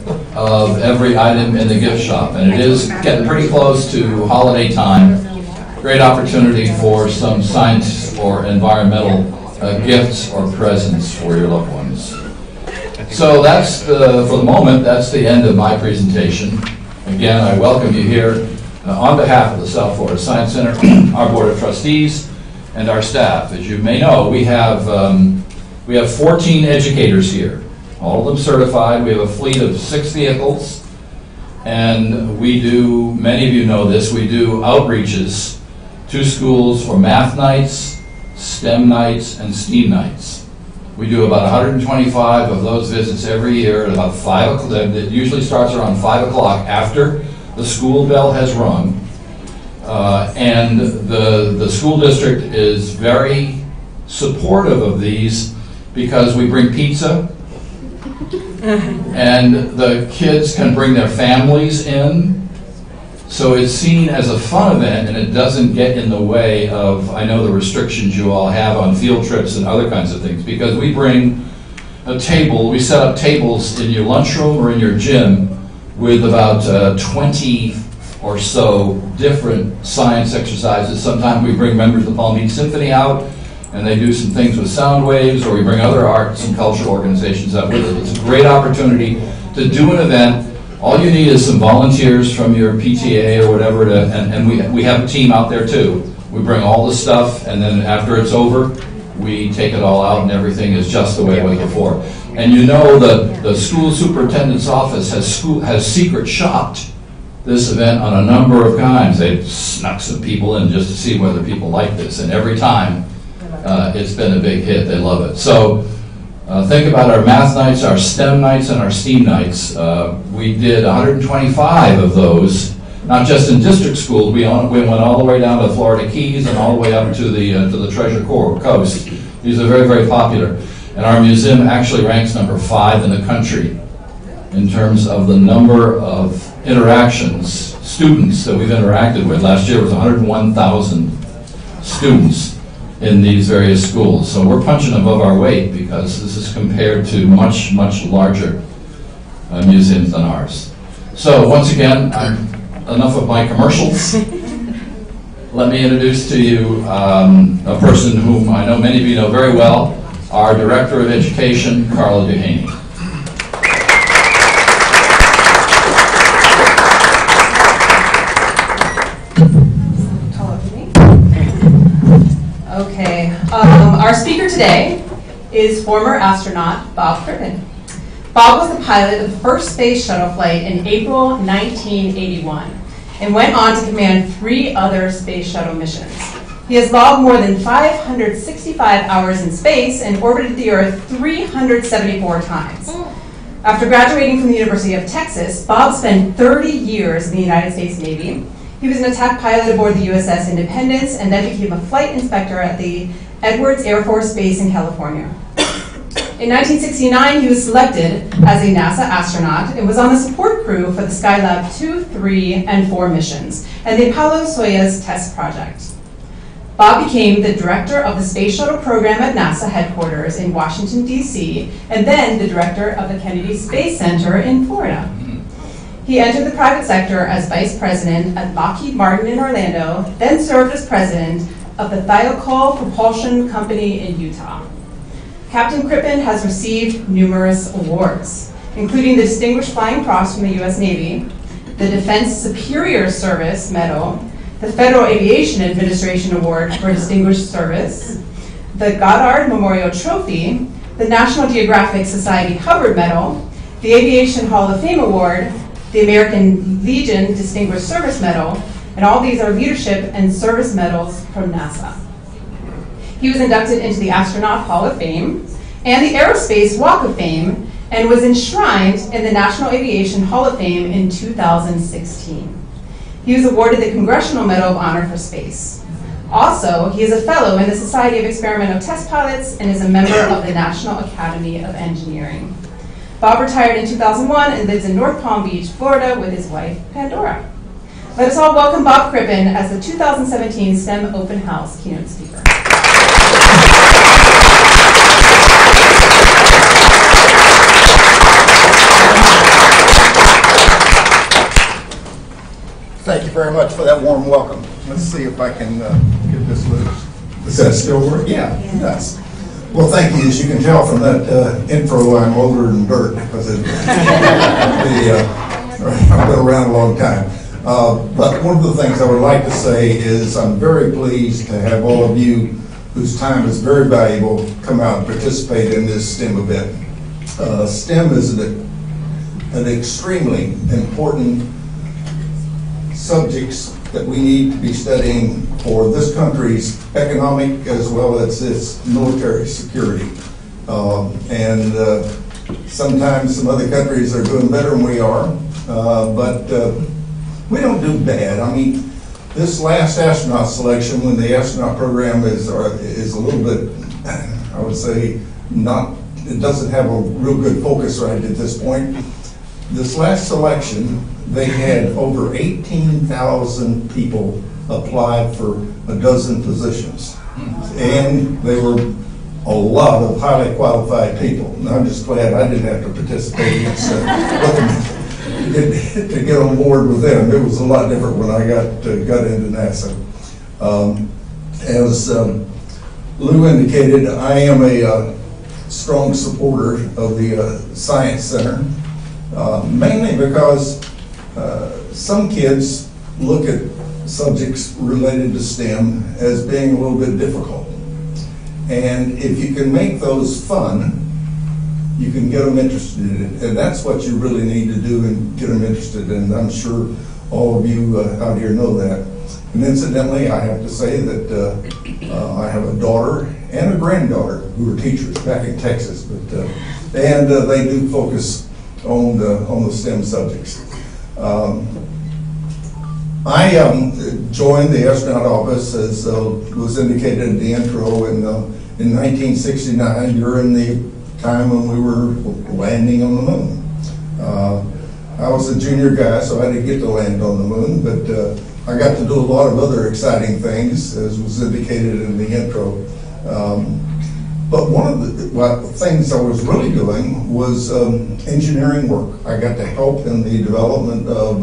of every item in the gift shop. And it is getting pretty close to holiday time. Great opportunity for some science or environmental gifts or presents for your loved ones. So that's, for the moment, that's the end of my presentation. Again, I welcome you here on behalf of the South Florida Science Center, our Board of Trustees, and our staff. As you may know, we have 14 educators here, all of them certified. We have a fleet of 6 vehicles, and we do, many of you know this, we do outreaches to schools for math nights, STEM nights, and STEAM nights. We do about 125 of those visits every year at about 5 o'clock. It usually starts around 5 o'clock after the school bell has rung. And the school district is very supportive of these because we bring pizza and the kids can bring their families in. So it's seen as a fun event and it doesn't get in the way of, I know, the restrictions you all have on field trips and other kinds of things, because we bring a table, we set up tables in your lunchroom or in your gym with about 20 or so different science exercises. Sometimes we bring members of the Palm Beach Symphony out and they do some things with sound waves, or we bring other arts and cultural organizations out with it. It's a great opportunity to do an event. All you need is some volunteers from your PTA or whatever, and we have a team out there too. We bring all the stuff, and then after it's over, we take it all out and everything is just the way it was before. And you know the school superintendent's office has secret shopped this event on a number of times. They've snuck some people in just to see whether people like this, and every time it's been a big hit. They love it. So think about our math nights, our STEM nights, and our STEAM nights. We did 125 of those, not just in district schools. We went all the way down to Florida Keys and all the way up to the Treasure Coast. These are very, very popular. And our museum actually ranks number 5 in the country in terms of the number of interactions, students that we've interacted with. Last year was 101,000 students in these various schools. So we're punching above our weight because this is compared to much, much larger museums than ours. So once again, enough of my commercials. Let me introduce to you a person whom I know many of you know very well, our Director of Education, Carla Duhaney. Okay, our speaker today is former astronaut Bob Crippen. Bob was the pilot of the first space shuttle flight in April 1981 and went on to command 3 other space shuttle missions. He has logged more than 565 hours in space and orbited the Earth 374 times. After graduating from the University of Texas, Bob spent 30 years in the United States Navy. He was an attack pilot aboard the USS Independence and then became a flight inspector at the Edwards Air Force Base in California. In 1969, he was selected as a NASA astronaut and was on the support crew for the Skylab 2, 3, and 4 missions and the Apollo-Soyuz test project. Bob became the director of the Space Shuttle program at NASA headquarters in Washington, D.C., and then the director of the Kennedy Space Center in Florida. He entered the private sector as vice president at Lockheed Martin in Orlando, then served as president of the Thiokol Propulsion Company in Utah. Captain Crippen has received numerous awards, including the Distinguished Flying Cross from the U.S. Navy, the Defense Superior Service Medal, the Federal Aviation Administration Award for Distinguished Service, the Goddard Memorial Trophy, the National Geographic Society Hubbard Medal, the Aviation Hall of Fame Award, the American Legion Distinguished Service Medal, and all these are leadership and service medals from NASA. He was inducted into the Astronaut Hall of Fame and the Aerospace Walk of Fame and was enshrined in the National Aviation Hall of Fame in 2016. He was awarded the Congressional Medal of Honor for Space. Also, he is a fellow in the Society of Experimental Test Pilots and is a member of the National Academy of Engineering. Bob retired in 2001 and lives in North Palm Beach, Florida with his wife, Pandora. Let us all welcome Bob Crippen as the 2017 STEM Open House keynote speaker. very much for that warm welcome. Let's see if I can get this loose. Does that still work? Yeah, it does. Well, thank you. As you can tell from that intro, I'm older than dirt because I've been around a long time. But one of the things I would like to say is I'm very pleased to have all of you whose time is very valuable come out and participate in this STEM event. STEM is an extremely important subjects that we need to be studying for this country's economic as well as its military security. Sometimes some other countries are doing better than we are, but we don't do bad. I mean, this last astronaut selection, when the astronaut program is a little bit, I would say, it doesn't have a real good focus right at this point. This last selection, they had over 18,000 people apply for a dozen positions. And they were a lot of highly qualified people. And I'm just glad I didn't have to participate to get on board with them. It was a lot different when I got into NASA. As Lou indicated, I am a strong supporter of the Science Center, mainly because some kids look at subjects related to STEM as being a little bit difficult. And if you can make those fun, you can get them interested in it. And that's what you really need to do and get them interested in. I'm sure all of you out here know that. And incidentally, I have to say that I have a daughter and a granddaughter who are teachers back in Texas, but they do focus on the STEM subjects. I joined the astronaut office, as was indicated in the intro, in 1969 during the time when we were landing on the moon. I was a junior guy, so I didn't get to land on the moon, but I got to do a lot of other exciting things, as was indicated in the intro. But one of the things I was really doing was engineering work. I got to help in the development of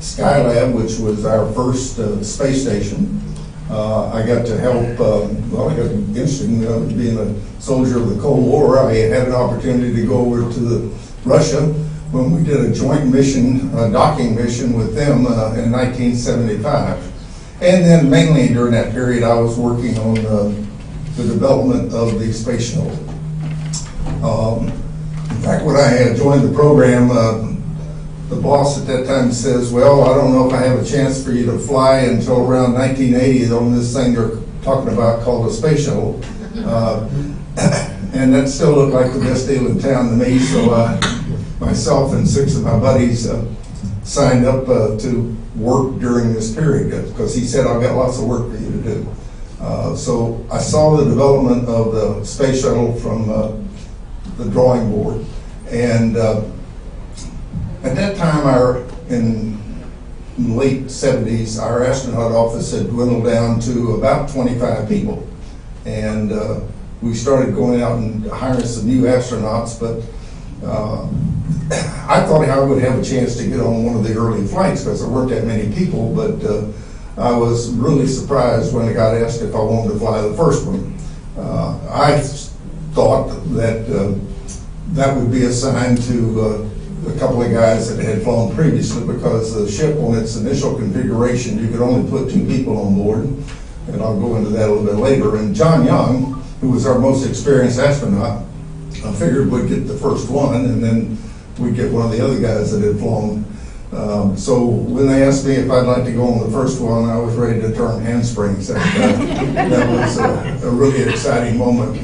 Skylab, which was our first space station. I got to help, I got interested in being a soldier of the Cold War. I had an opportunity to go over to Russia when we did a joint mission, a docking mission with them in 1975. And then mainly during that period, I was working on the development of the space shuttle. In fact, when I had joined the program, the boss at that time says, well, I don't know if I have a chance for you to fly until around 1980 on this thing they're talking about called a space shuttle. And that still looked like the best deal in town to me, so myself and 6 of my buddies signed up to work during this period because he said, I've got lots of work for you to do. So I saw the development of the space shuttle from the drawing board. And at that time, in the late 70s, our astronaut office had dwindled down to about 25 people. And we started going out and hiring some new astronauts, but I thought I would have a chance to get on one of the early flights because there weren't that many people, but I was really surprised when I got asked if I wanted to fly the first one. I thought that that would be a sign to a couple of guys that had flown previously, because the ship on its initial configuration, you could only put 2 people on board, and I'll go into that a little bit later. And John Young, who was our most experienced astronaut, I figured we'd get the first one, and then we'd get one of the other guys that had flown. So when they asked me if I'd like to go on the first one, I was ready to turn handsprings. That was a really exciting moment.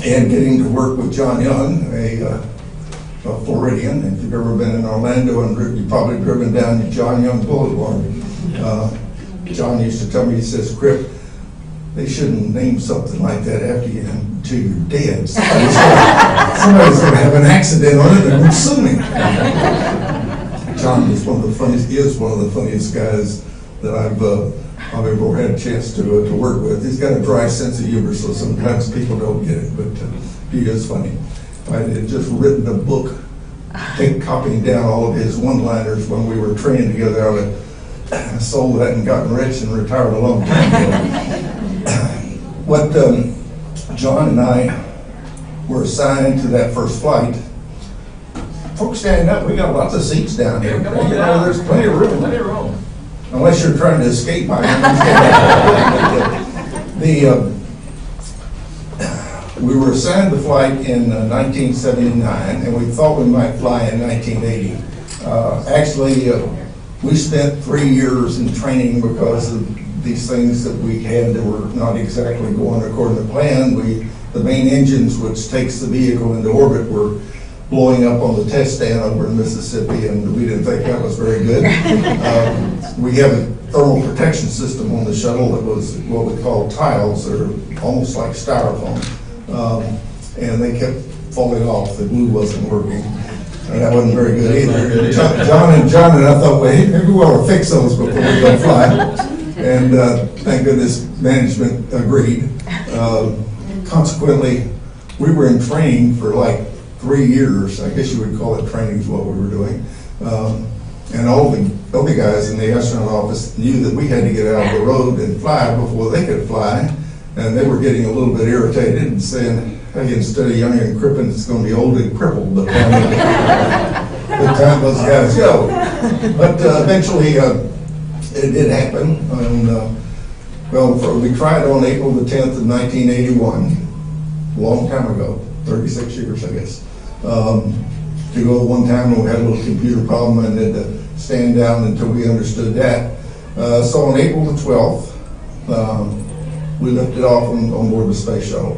And getting to work with John Young, a Floridian. If you've ever been in Orlando, and you've probably driven down John Young Boulevard. John used to tell me, he says, Crip, they shouldn't name something like that after you until you're dead. Somebody's going to have an accident on it and will sue me. John is one of the funniest guys that I've ever had a chance to work with. He's got a dry sense of humor, so sometimes people don't get it, but he is funny. I had just written a book, copying down all of his one-liners when we were training together out at sold that and gotten rich and retired a long time ago. What John and I were assigned to that first flight. Folks stand up, we got lots of seats down here. Come on You know, down. there's plenty of room. Plenty of room. Unless you're trying to escape by we were assigned the flight in 1979, and we thought we might fly in 1980. Actually, we spent 3 years in training because of these things that we had that were not exactly going according to plan. The main engines, which takes the vehicle into orbit, were blowing up on the test stand over in Mississippi, and we didn't think that was very good. We have a thermal protection system on the shuttle that was what we call tiles. They're almost like styrofoam. And they kept falling off. The glue wasn't working. And that wasn't very good either. John and I thought, well, hey, maybe we ought to fix those before we go fly. And thank goodness management agreed. Consequently, we were in training for like 3 years. I guess you would call it training is what we were doing. And all the guys in the astronaut office knew that we had to get out of the road and fly before they could fly. And they were getting a little bit irritated and saying, hey, instead of young and crippled, it's going to be old and crippled by the time those guys go. But eventually it did happen. And, we tried on April the 10th of 1981, a long time ago, 36 years, I guess, to go one time, and we had a little computer problem and had to stand down until we understood that. So on April the 12th, we lifted off on board the space shuttle.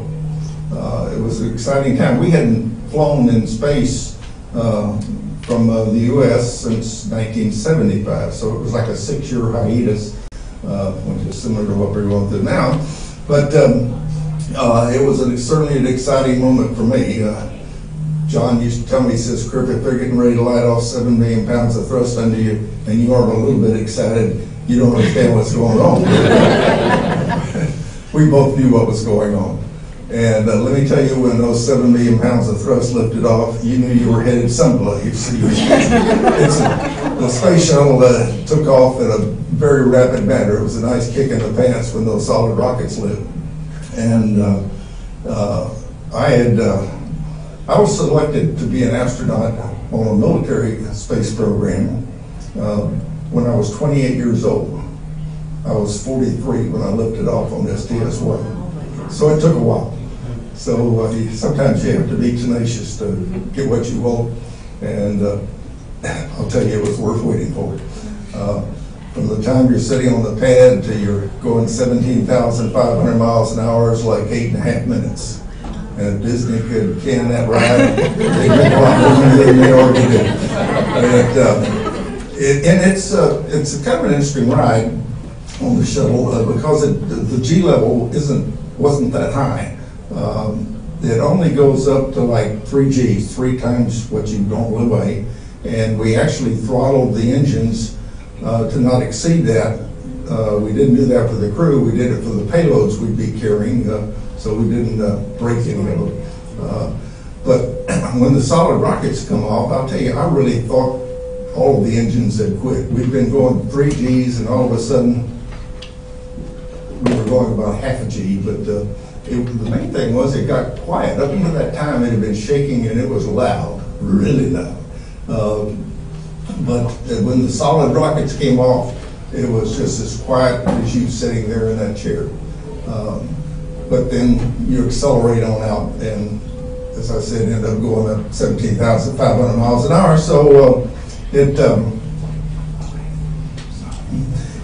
It was an exciting time. We hadn't flown in space from the U.S. since 1975, so it was like a 6-year hiatus, which is similar to what we're going through now. But it was certainly an exciting moment for me. John used to tell me, he says, Cripp, if they're getting ready to light off 7 million pounds of thrust under you, and you aren't a little bit excited, you don't understand what's going on. We both knew what was going on. And let me tell you, when those 7 million pounds of thrust lifted off, you knew you were headed someplace. The space shuttle took off in a very rapid manner. It was a nice kick in the pants when those solid rockets lit. And I was selected to be an astronaut on a military space program when I was 28 years old. I was 43 when I lifted off on STS-1. So it took a while. So sometimes you have to be tenacious to get what you want, and I'll tell you, it was worth waiting for. From the time you're sitting on the pad to you're going 17,500 miles an hour is like 8.5 minutes. And if Disney could can that ride, they'd make a lot more money than they already did. And it's a kind of an interesting ride on the shuttle because the G level wasn't that high. It only goes up to like 3 Gs, 3 times what you normally weigh, and we actually throttled the engines to not exceed that. We didn't do that for the crew. We did it for the payloads we'd be carrying, so we didn't break any of them. But when the solid rockets come off, I'll tell you, I really thought all of the engines had quit. We'd been going 3 Gs, and all of a sudden we were going about half a G, but the main thing was it got quiet. Up until that time, it had been shaking, and it was loud, really loud. But when the solid rockets came off, it was just as quiet as you sitting there in that chair. But then you accelerate on out, and as I said, end up going up 17,500 miles an hour. So it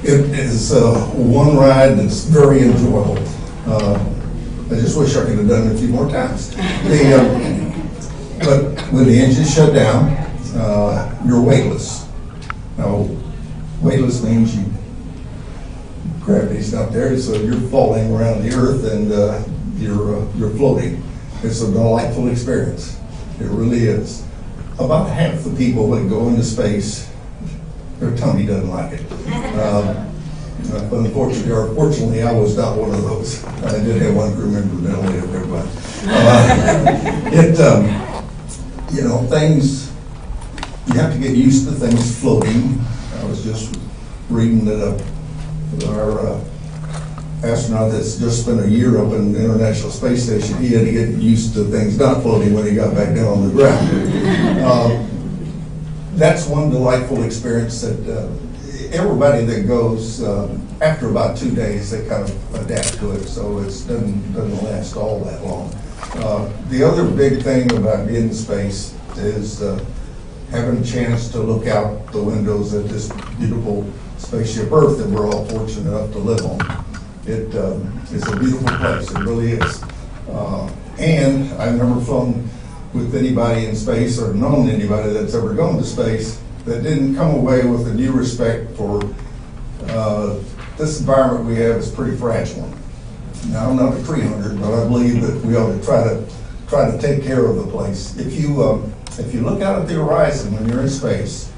is one ride that's very enjoyable. I just wish I could have done it a few more times. But when the engines shut down, you're weightless. Now, weightless means gravity's not there, so you're falling around the earth and you're floating. It's a delightful experience. It really is. About half the people that go into space, their tummy doesn't like it. Unfortunately, or fortunately, I was not one of those. I did have one crew member ventilated there, but things, you have to get used to things floating. I was just reading that our astronaut that's just spent a year up in the International Space Station, he had to get used to things not floating when he got back down on the ground. That's one delightful experience that everybody that goes, after about 2 days, they kind of adapt to it, so it doesn't last all that long. The other big thing about being in space is having a chance to look out the windows at this beautiful spaceship Earth that we're all fortunate enough to live on. It's a beautiful place, it really is. And I've never flown with anybody in space or known anybody that's ever gone to space that didn't come away with a new respect for this environment we have is pretty fragile. Now, I'm not a tree hunter, but I believe that we ought to try to take care of the place. If you look out at the horizon when you're in space,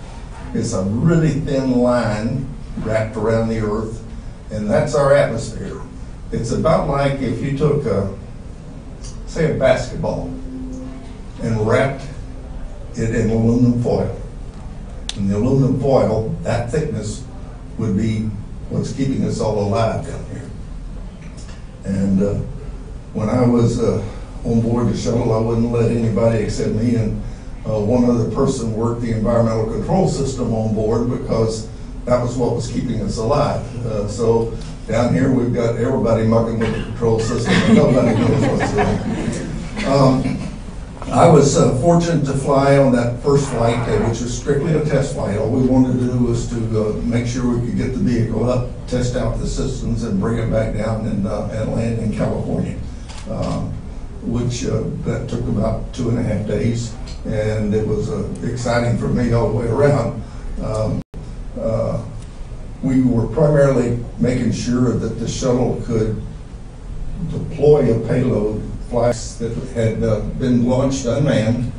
it's a really thin line wrapped around the Earth, and that's our atmosphere. It's about like if you took, say, a basketball and wrapped it in aluminum foil. And the aluminum foil, that thickness, would be what's keeping us all alive down here. And when I was on board the shuttle, I wouldn't let anybody except me and one other person work the environmental control system on board because that was what was keeping us alive. So down here we've got everybody mucking with the control system and nobody knows what's going on. I was fortunate to fly on that first flight, which was strictly a test flight. All we wanted to do was to make sure we could get the vehicle up, test out the systems, and bring it back down and land in California, which that took about 2.5 days, and it was exciting for me all the way around. We were primarily making sure that the shuttle could deploy a payload flights that had been launched unmanned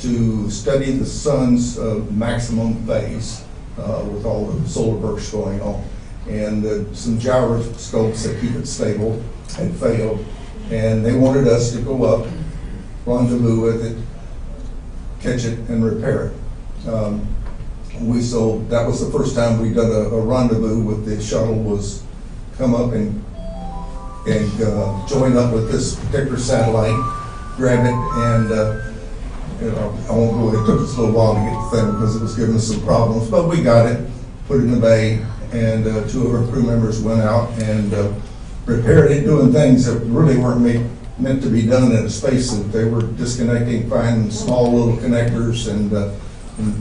to study the sun's maximum phase with all the solar bursts going on. And some gyroscopes that keep it stable had failed, and they wanted us to go up, rendezvous with it, catch it, and repair it. So that was the first time we'd done a rendezvous with the shuttle, was come up and join up with this particular satellite, grab it, and I won't go. It took us a little while to get the thing because it was giving us some problems, but we got it, put it in the bay, and 2 of our crew members went out and repaired it, doing things that really weren't meant to be done in a spacesuit. They were disconnecting, finding small little connectors, and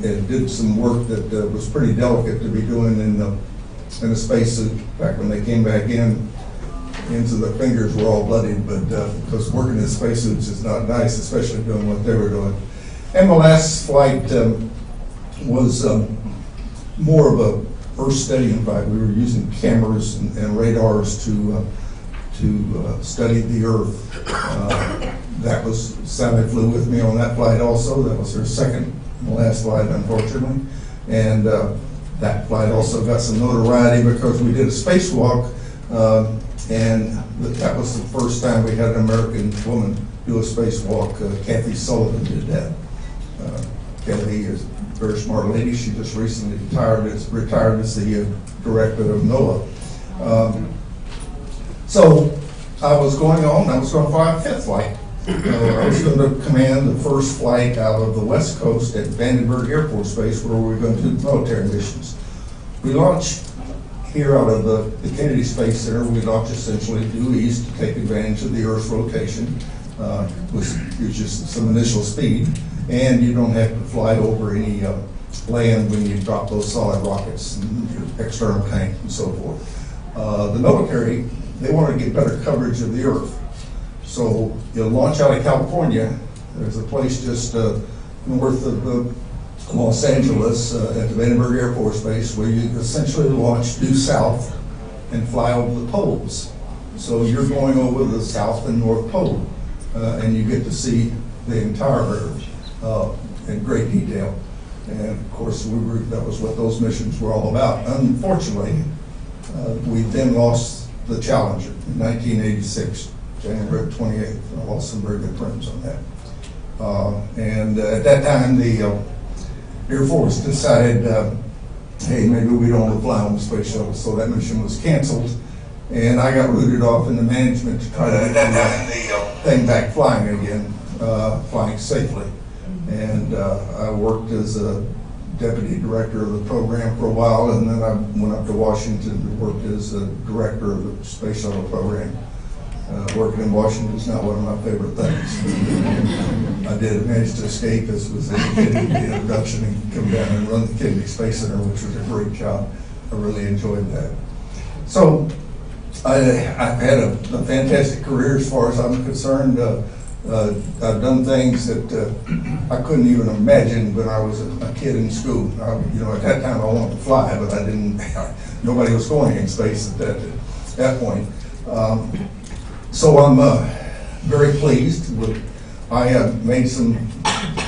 did some work that was pretty delicate to be doing in a spacesuit. Back when they came back into the fingers were all bloodied, but because working in spacesuits is not nice, especially doing what they were doing. And the last flight was more of a Earth studying flight. We were using cameras and radars to study the Earth. That was Sally flew with me on that flight also. That was her second and last flight, unfortunately. And that flight also got some notoriety because we did a spacewalk. And that was the first time we had an American woman do a spacewalk. Kathy Sullivan did that. Kathy is a very smart lady. She just recently retired as the director of NOAA. So I was going to fly a 5th flight. I was going to command the first flight out of the West Coast at Vandenberg Air Force Base, where we were going to do military missions. We launched here out of the Kennedy Space Center. We launched essentially due east to take advantage of the Earth's rotation, which gives you some initial speed, and you don't have to fly over any land when you drop those solid rockets and your external tank and so forth. The military, they want to get better coverage of the Earth. So you'll launch out of California. There's a place just north of Los Angeles at the Vandenberg Air Force Base where you essentially launch due south and fly over the poles. So you're going over the South and North Pole, and you get to see the entire Earth in great detail. And of course, that was what those missions were all about. Unfortunately, we then lost the Challenger in 1986, January 28th. I lost some very good friends on that. And at that time, the Air Force decided hey, maybe we don't want to fly on the space shuttle. So that mission was canceled, and I got rooted off into management to try to get the thing back flying again, flying safely. And I worked as a deputy director of the program for a while, and then I went up to Washington and worked as a director of the space shuttle program. Working in Washington is not one of my favorite things. I did manage to escape, as was indicated in the introduction, and come down and run the Kennedy Space Center, which was a great job. I really enjoyed that. So I've had a fantastic career as far as I'm concerned. I've done things that I couldn't even imagine when I was a kid in school. At that time I wanted to fly, but I didn't. Nobody was going in space at that point. So I'm very pleased with. I have made some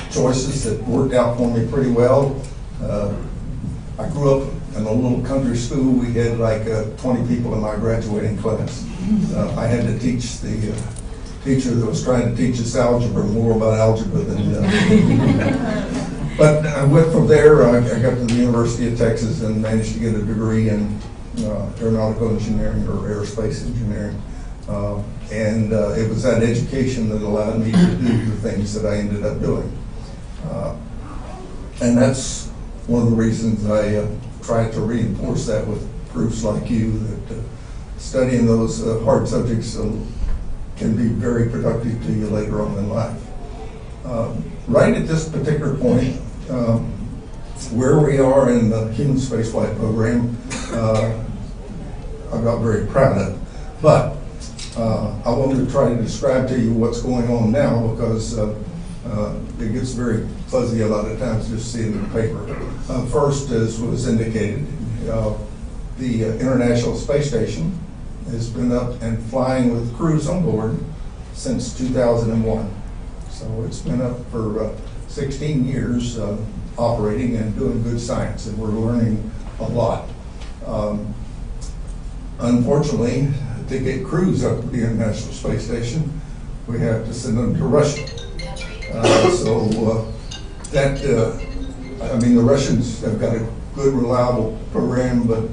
choices that worked out for me pretty well. I grew up in a little country school. We had like 20 people in my graduating class. I had to teach the teacher that was trying to teach us algebra more about algebra than. But I went from there. I got to the University of Texas and managed to get a degree in aeronautical engineering or aerospace engineering. And it was that education that allowed me to do the things that I ended up doing. And that's one of the reasons I try to reinforce that with groups like you, that studying those hard subjects can be very productive to you later on in life. Right at this particular point, where we are in the human spaceflight program, I'm not very proud of. But I wanted to try to describe to you what's going on now, because it gets very fuzzy a lot of times just seeing the paper. First, as was indicated, the International Space Station has been up and flying with crews on board since 2001. So it's been up for 16 years operating and doing good science, and we're learning a lot. Unfortunately, to get crews up to the International Space Station, we have to send them to Russia. The Russians have got a good, reliable program, but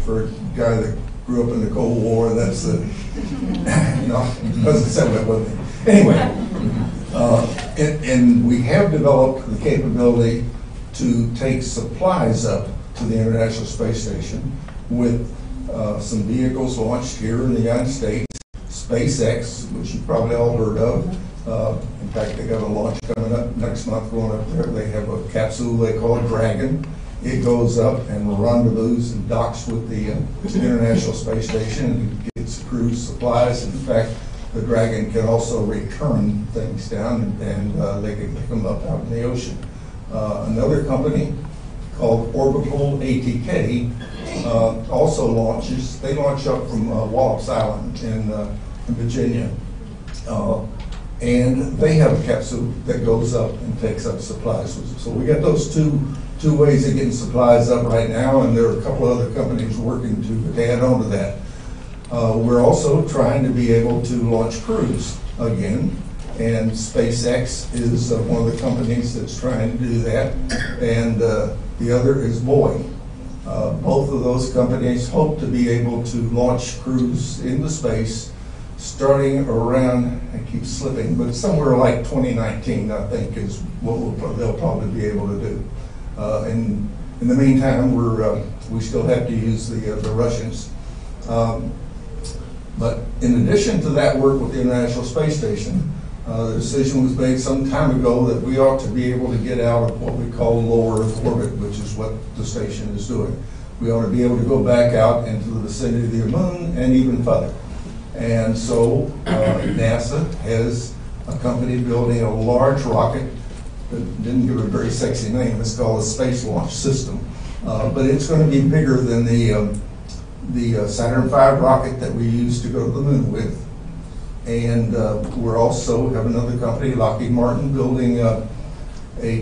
for a guy that grew up in the Cold War, that's doesn't sound that with me. Anyway, and we have developed the capability to take supplies up to the International Space Station with some vehicles launched here in the United States. SpaceX, which you've probably all heard of. In fact, they got a launch coming up next month going up there. They have a capsule they call Dragon. It goes up and rendezvous and docks with the International Space Station and gets crews, supplies. In fact, the Dragon can also return things down, and they can pick them up out in the ocean. Another company called Orbital ATK also launches. They launch up from Wallops Island in Virginia, and they have a capsule that goes up and takes up supplies. So we got those two ways of getting supplies up right now, and there are a couple other companies working to add on to that. We're also trying to be able to launch crews again, and SpaceX is one of the companies that's trying to do that, and the other is Boeing. Both of those companies hope to be able to launch crews into space starting around, I keep slipping, but somewhere like 2019, I think, is what they'll probably be able to do. And in the meantime, we still have to use the Russians. But in addition to that work with the International Space Station, the decision was made some time ago that we ought to be able to get out of what we call low Earth orbit, which is what the station is doing. We ought to be able to go back out into the vicinity of the moon and even further. And so NASA has a company building a large rocket that didn't give it a very sexy name. It's called a Space Launch System. But it's going to be bigger than the Saturn V rocket that we used to go to the moon with. And we're also have another company, Lockheed Martin, building a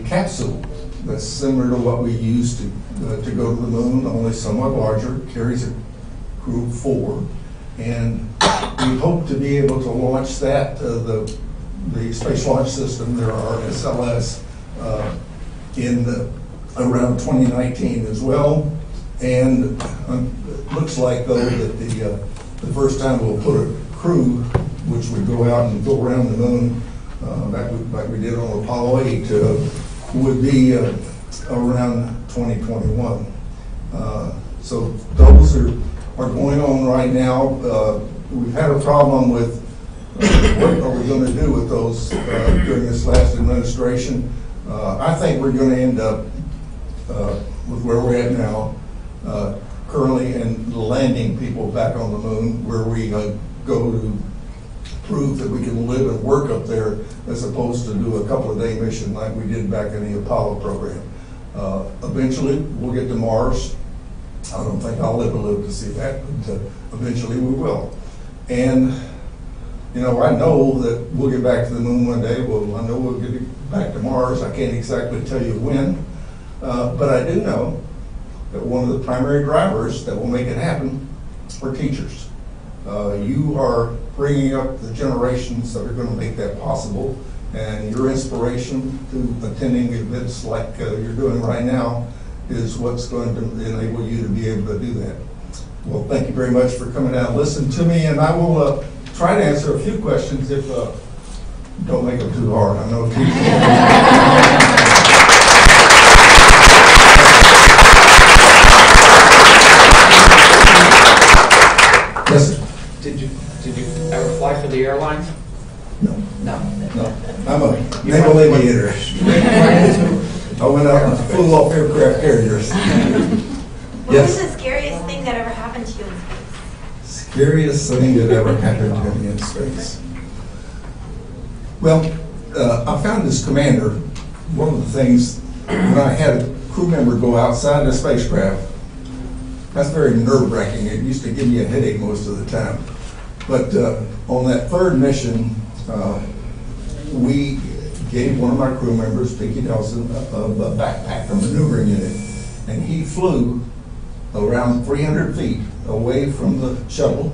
capsule that's similar to what we used to go to the moon, only somewhat larger, carries a crew of 4. And we hope to be able to launch that, the Space Launch System, there are SLS, in the around 2019 as well. And it looks like, though, that the first time we'll put a crew, which would go out and go around the moon, like we did on Apollo 8, would be around 2021. So those are going on right now. We've had a problem with what are we going to do with those during this last administration. I think we're going to end up with where we're at now, currently, and landing people back on the moon, where we go to prove that we can live and work up there, as opposed to do a couple of day mission like we did back in the Apollo program. Eventually, we'll get to Mars. I don't think I'll ever live to see that, but eventually we will. And you know, I know that we'll get back to the moon one day. Well, I know we'll get back to Mars. I can't exactly tell you when, but I do know that one of the primary drivers that will make it happen are teachers. You are bringing up the generations that are going to make that possible, and your inspiration to attending events like you're doing right now is what's going to enable you to be able to do that. Well, thank you very much for coming out and listening to me, and I will try to answer a few questions if don't make them too hard. I know Yes, sir. Did you ever fly for the airlines? No. No. I'm a naval aviator. I went out and flew off aircraft carriers. What was the scariest thing that ever happened to you in space? Scariest thing that ever happened to me in space. Well, I found this commander. One of the things, when I had a crew member go outside the spacecraft, that's very nerve-wracking. It used to give me a headache most of the time. But on that third mission, we gave one of my crew members, Pinky Nelson, a backpack, a maneuvering unit, and he flew around 300 feet away from the shuttle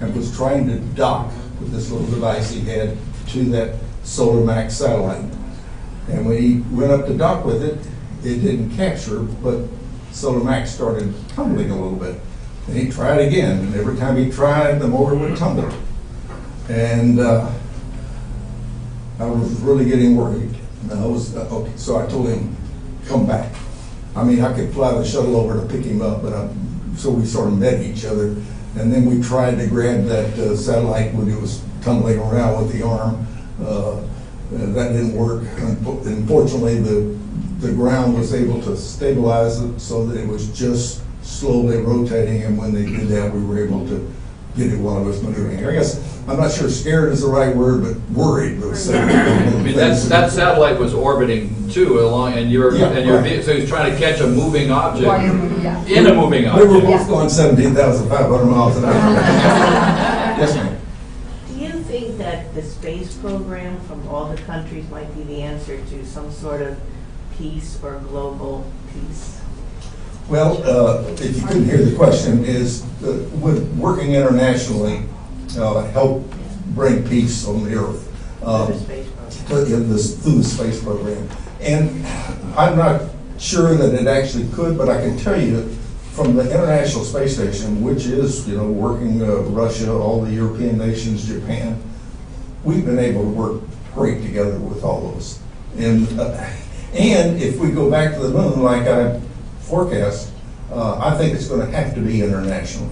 and was trying to dock with this little device he had to that Solar Max satellite. And when he went up to dock with it, it didn't capture, but Solar Max started tumbling a little bit. And he tried again, and every time he tried, the motor would tumble. And I was really getting worried. And I was okay, so I told him, come back. I mean, I could fly the shuttle over to pick him up, but so we sort of met each other. And then we tried to grab that satellite when it was tumbling around with the arm. That didn't work. Unfortunately, the ground was able to stabilize it so that it was just slowly rotating, and when they did that, we were able to get it while it was maneuvering. I guess, I'm not sure scared is the right word, but worried. I mean, that satellite was orbiting too along, and so he was trying to catch a moving object in a moving object. We were both going 17,500 miles an hour. Yes, ma'am. Do you think that the space program from all the countries might be the answer to some sort of peace or global peace? Well, if you couldn't hear the question, is would working internationally help bring peace on the Earth? Through the space program. And I'm not sure that it actually could, but I can tell you from the International Space Station, which is, working Russia, all the European nations, Japan, we've been able to work great together with all those. And if we go back to the moon, like I forecast, I think it's going to have to be international.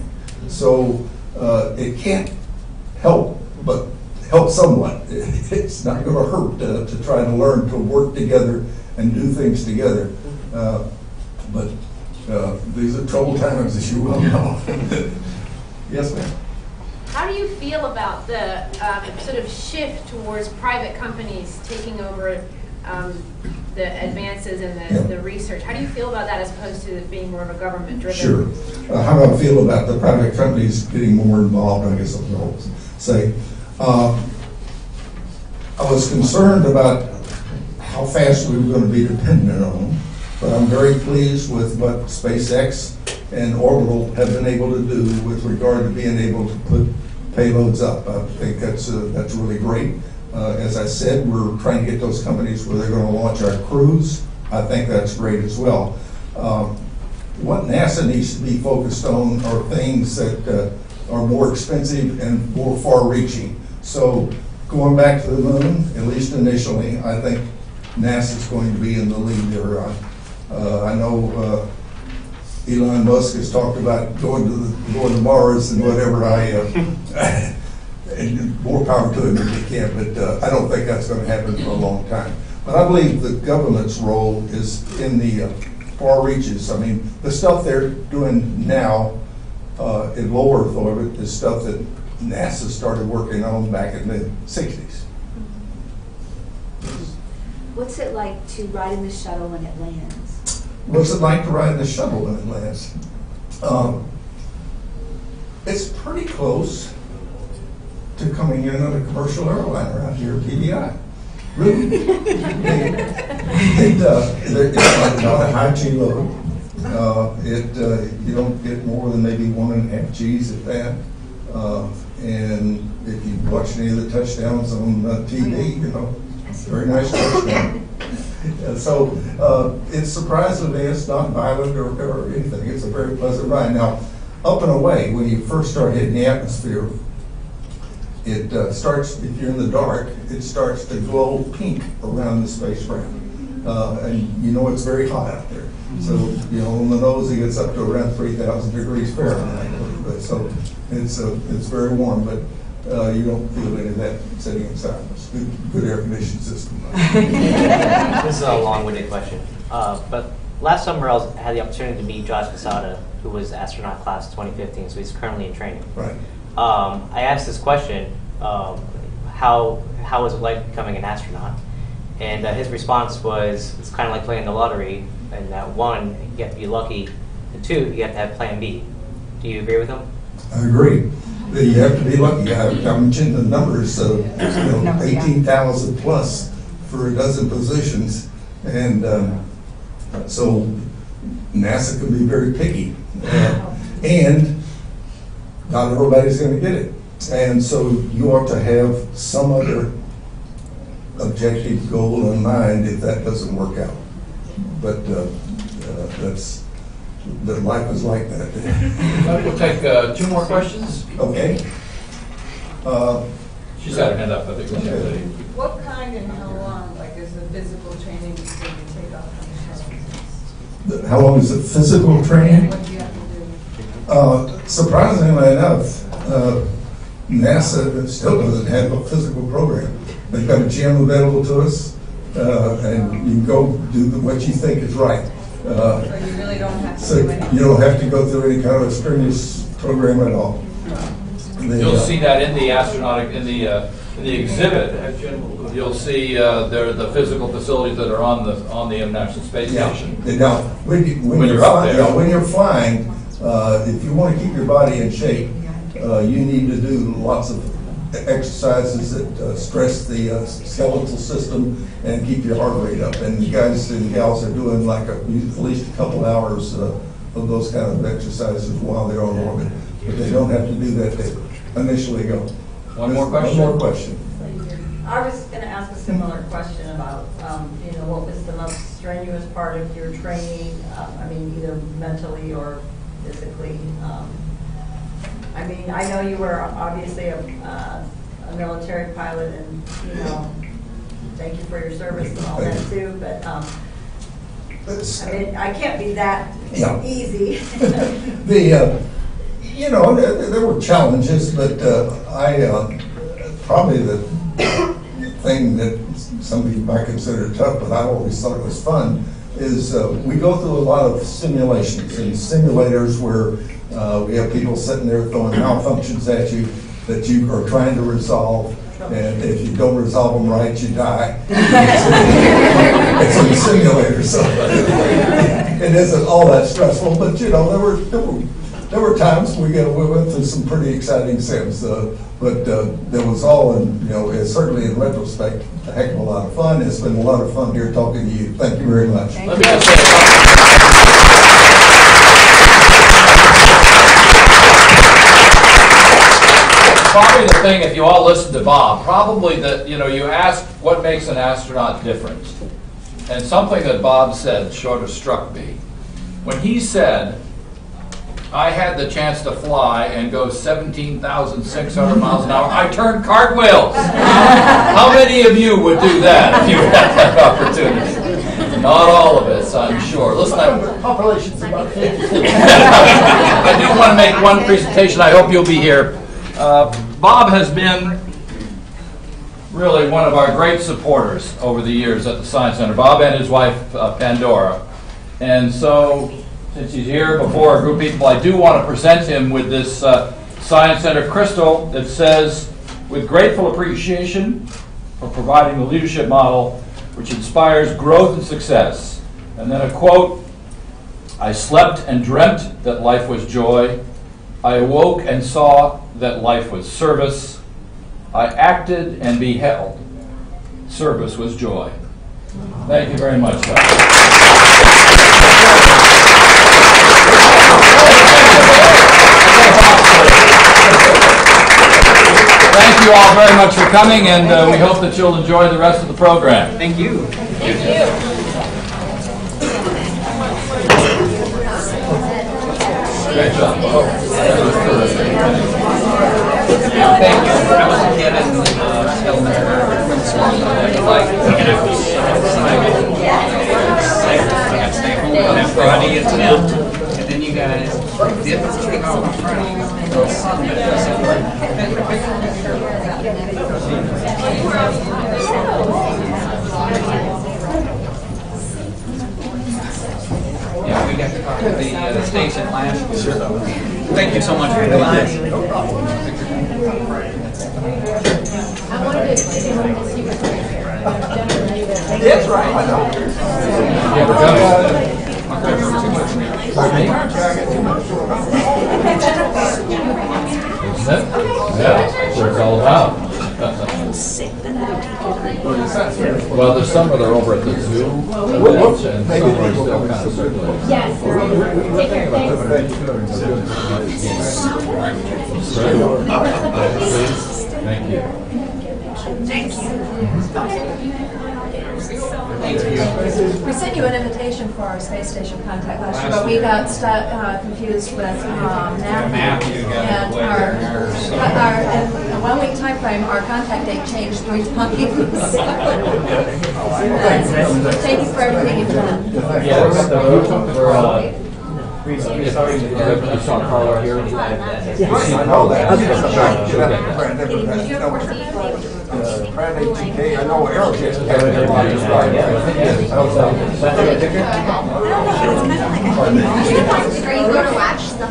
So it can't help but help somewhat. It's not going to hurt to try to learn to work together and do things together. But these are troubled times, as you well know. Yes, ma'am. How do you feel about the sort of shift towards private companies taking over the advances in the research? How do you feel about that as opposed to it being more of a government-driven? Sure. How do I feel about the private companies getting more involved? I guess I'll say. I was concerned about how fast we were going to be dependent on them, but I'm very pleased with what SpaceX and Orbital have been able to do with regard to being able to put payloads up. I think that's really great. As I said, we're trying to get those companies where they're going to launch our crews I think that's great as well. What NASA needs to be focused on are things that are more expensive and more far-reaching. So going back to the moon, at least initially, I think NASA's going to be in the lead there. I know Elon Musk has talked about going to Mars and whatever. And more power to him if he can, but I don't think that's going to happen for a long time. But I believe the government's role is in the far reaches. I mean, the stuff they're doing now in low Earth orbit is stuff that NASA started working on back in the 60s. What's it like to ride in the shuttle when it lands? What's it like to ride in the shuttle when it lands? It's pretty close to coming in on a commercial airliner out here at PBI. Really? It's not a high G load. You don't get more than maybe 1.5 Gs at that. And if you watch any of the touchdowns on TV, very nice touchdown. So it's surprisingly, it's not violent or anything. It's a very pleasant ride. Now, up and away, when you first start hitting the atmosphere, it starts, if you're in the dark, it starts to glow pink around the spacecraft. And you know it's very hot out there. So, on the nose it gets up to around 3,000 degrees Fahrenheit. But so it's very warm, but you don't feel any of that sitting inside. It's good air conditioning system. This is a long-winded question. But last summer I had the opportunity to meet Josh Casada, who was astronaut class 2015, so he's currently in training. Right. I asked this question, how was it like becoming an astronaut? And his response was, it's kind of like playing the lottery, and that one, you have to be lucky, and two, you have to have plan B. Do you agree with him? I agree. You have to be lucky. I mentioned the numbers of 18,000 plus for a dozen positions, and so NASA can be very picky, and not everybody's going to get it. And so you ought to have some other objective goal in mind if that doesn't work out. But that life is like that. We'll take 2 more questions. Okay. She's got her hand up. I think we'll Okay. What kind and how long, is the physical training before you take off on the shuttle? How long is the physical training? What do you have to do? Surprisingly enough, NASA still doesn't have a physical program. They've got a gym available to us, and you can go do what you think is right. So you really don't have to So do anything? you don't have to go through any kind of strenuous program at all. You'll see that in the astronautic, in the exhibit. You'll see the physical facilities that are on the International Space Station. And now, when you're up there. when you're flying, if you want to keep your body in shape, you need to do lots of exercises that stress the skeletal system and keep your heart rate up. And you guys and gals are doing at least a couple hours of those kind of exercises while they're on orbit. But they don't have to do that. They initially go. One more question? One more question. I was going to ask a similar question about, what was the most strenuous part of your training? Either mentally or physically. I know you were obviously a military pilot, and thank you for your service and all that too. But I can't be that easy. There were challenges, but probably the thing that some people might consider tough, but I always thought it was fun, is we go through a lot of simulations and simulators where we have people sitting there throwing malfunctions at you that you are trying to resolve, and if you don't resolve them right, you die. It's a simulator, so it isn't all that stressful, but there were times we went through some pretty exciting sims, but there was all, certainly in retrospect, a heck of a lot of fun. It's been a lot of fun here talking to you. Thank you very much. Let me just say, probably the thing, if you all listen to Bob, probably that, you ask what makes an astronaut different. And something that Bob said sort of struck me. When he said, I had the chance to fly and go 17,600 miles an hour, I turned cartwheels. How many of you would do that if you had that opportunity? Not all of us, I'm sure. Listen, Population's about 50. I do want to make one presentation. I hope you'll be here. Bob has been really one of our great supporters over the years at the Science Center. Bob and his wife, Pandora. And so, since he's here before a group of people, I do want to present him with this Science Center crystal that says, with grateful appreciation for providing the leadership model which inspires growth and success. And then a quote, I slept and dreamt that life was joy. I awoke and saw that life was service. I acted and beheld. Service was joy. Thank you very much, guys. Thank you all very much for coming, and we hope that you'll enjoy the rest of the program. Thank you. Thank you. Great job. That was terrific. Thank you. I was a kid and still there. Like, I got to stay home on that Friday attempt, and then you guys did take off on Friday. Yeah, we got to talk to the station last year. So thank you so much for doing this. No problem. I wanted to see what That's right. I know. Yeah, we're Isn't it? Yeah, that's what it's all about. Well, there's some that are over at the zoo, and some are still kind of circulating. Yes. Take care. Thank you. We sent you an invitation for our space station contact last year, but we got confused with Matthew and our in a 1 week time frame. Our contact date changed 3 times. Thank you for everything you've done. You saw Carla here? I know that. Brand ATK, I know Errol just had it. Are you going to watch stuff?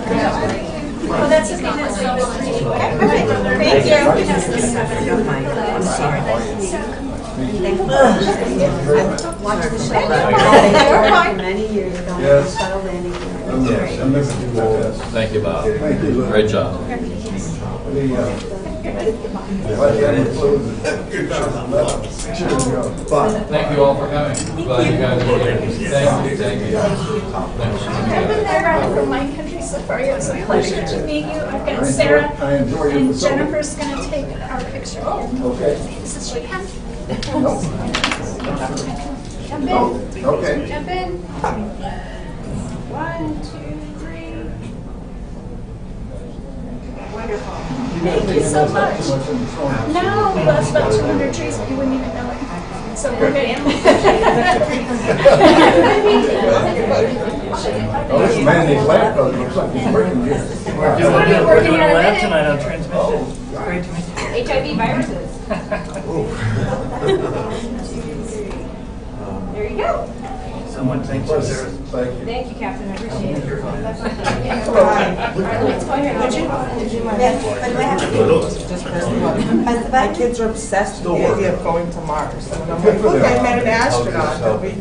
Oh, that's okay. That's Thank you. watched the show many years ago. Yes. Shuttle landing. Thank you, Bob. Thank you. Great job. Thank you all for coming. Glad you guys are here. Thank you. From My Country Safari. It was a pleasure to meet you. I've got Sarah and Jennifer's going to take our picture. Okay. Is this your pen? Jump in. Okay. Jump in. 1, 2, 3. Wonderful. Thank you so much. No, we lost about 200 trees, but you wouldn't even know it. So we're good. Oh, this man needs laptop. Looks like he's working here. What are you working on tonight on transmission. Great to meet you. HIV viruses. There you go. Someone thanks you, Sarah. Thank you. Thank you, Captain. I appreciate it. Did you mind? Yes, but do I have to do? My kids are obsessed with the idea of going to Mars. And I'm like, look, I met an astronaut. They'll be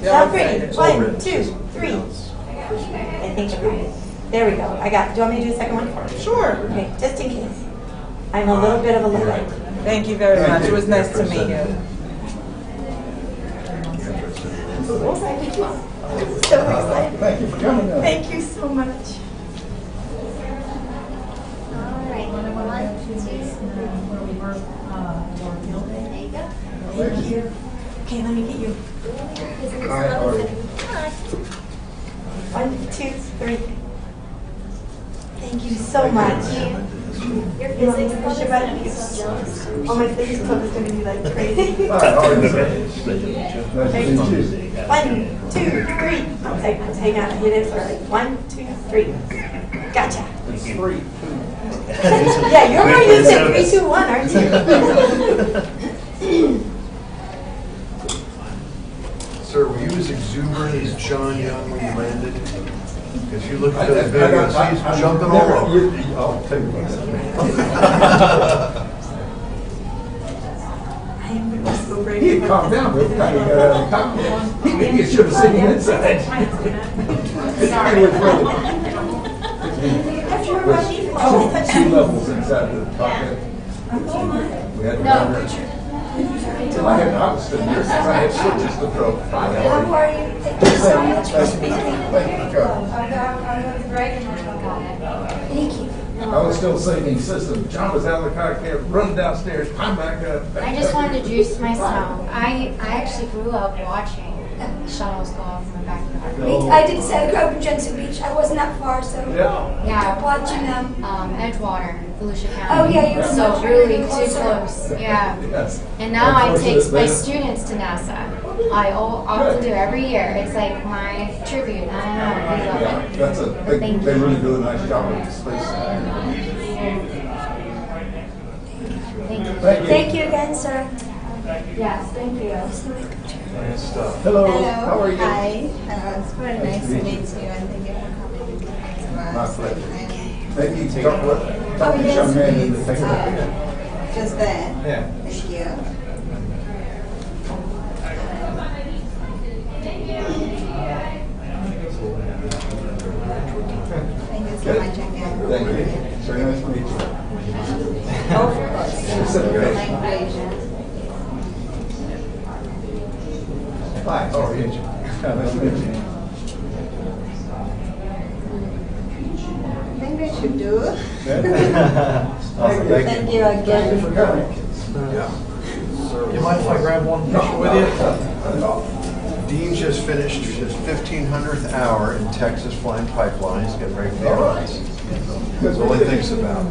Sound pretty. 1, 2, 3. I think I got it. There we go. I got it. Do you want me to do the second one? Sure. Okay, just in case. I'm a little bit of a Luddite. Thank you very much. It was nice to meet you. So excited. Thank you for coming. Thank you so much. Thank you. Okay, let me get you. Hi, how are you? 1, 2, 3. Thank you so much. Your physics club is going to be so jealous. Oh, my physics club is going to be like crazy. Hi, how are you? Nice to meet you. 1, 2, 3. Hang on, I hit it early. 1, 2, 3. Gotcha. It's 3, 2. Yeah, you're more used to 3, 2, 1, aren't you? Sir, were you as exuberant as John Young when you landed? Because you look at those videos, he's jumping all over. I'll tell you about that. He had calmed down every time he got out of the cockpit. He should have seen him inside. Two levels inside the cockpit. We had to I was sitting there, I had switches to throw. How are you? Thank you so much for speaking. Thank you. I was still singing system. John was out of the cockpit, running downstairs, climb back up. I just wanted to juice myself. I actually grew up watching shuttles go off in my backyard. I did say I grew up in Jensen Beach. I wasn't that far, so Yeah. watching them. Edgewater, Volusia County. Oh yeah, you're so really too close. Yeah. Yes. And now I take my students to NASA. I often do every year. It's like my tribute. I don't know. We love Yeah, it. that's they really do a nice job with the space. Thank you. Thank you again, sir. Yes, thank you. Nice stuff. Hello. How are you? Hi. It's very nice to meet you, and thank you for coming to My us. pleasure. Maybe you can talk to this young man in the picture. Just there. Yeah. Thank you. Thank you so much again. Thank you. Very nice to meet you. Of course. My pleasure. Hi. How are you? Nice to meet you. I think they should do it. Awesome. Thank you again. Thank you for coming. Yeah. You mind if I grab one picture with you? Dean just finished his 1500th hour in Texas flying pipelines, getting ready for the airlines. That's all he thinks about.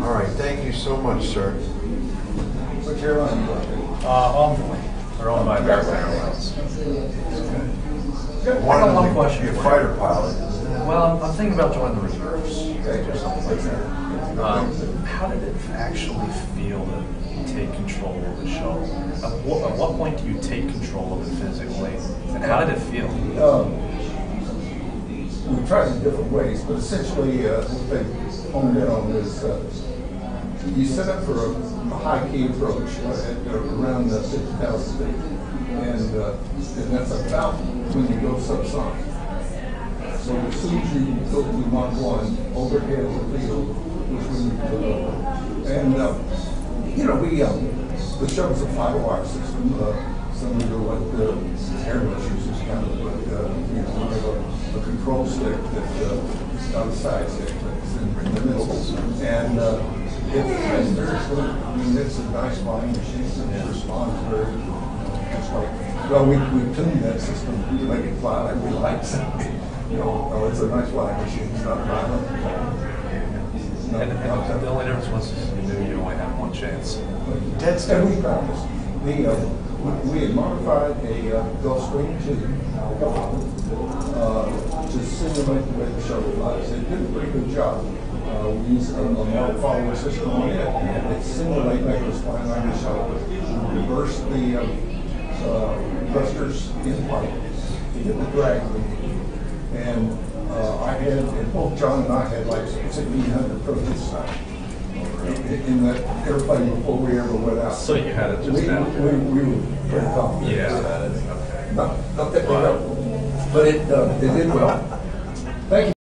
All right, thank you so much, sir. What's your line? They're owned by American Airlines. I got one question. You're a fighter pilot. Well, I'm thinking about joining the reserves or something like that. How did it actually feel to take control of the shuttle? At what point do you take control of it physically? And how did it feel? We tried in different ways, but essentially what they honed in on is you set up for a high key approach at around 50,000 feet. And that's about when you go subsonic. So as soon as you go to Mach 1, overhead the field, which when you go over. And, the shuttle's a 5-wire system. Some of the airless uses kind of like, we have a control stick that's not a side stick, but it's in the middle. And it's very slick. I mean, it's a nice flying machine and it responds very, just like, well, we tuned that system to make it fly like we like. So, it's a nice flying machine. It's not violent. And the only difference was you knew you only had one chance. And we practiced. We had modified a Gulfstream to simulate the way the shuttle flies. It did a pretty good job. We used a model follower system on it, and it simulated like it was flying like a shuttle. We reversed the thrusters in flight to get the drag we needed. And both John and I had like 1,600 approaches in that airplane before we ever went out. So you had it just down. We were pretty confident. Yeah. Not that big, but it did well. Thank you.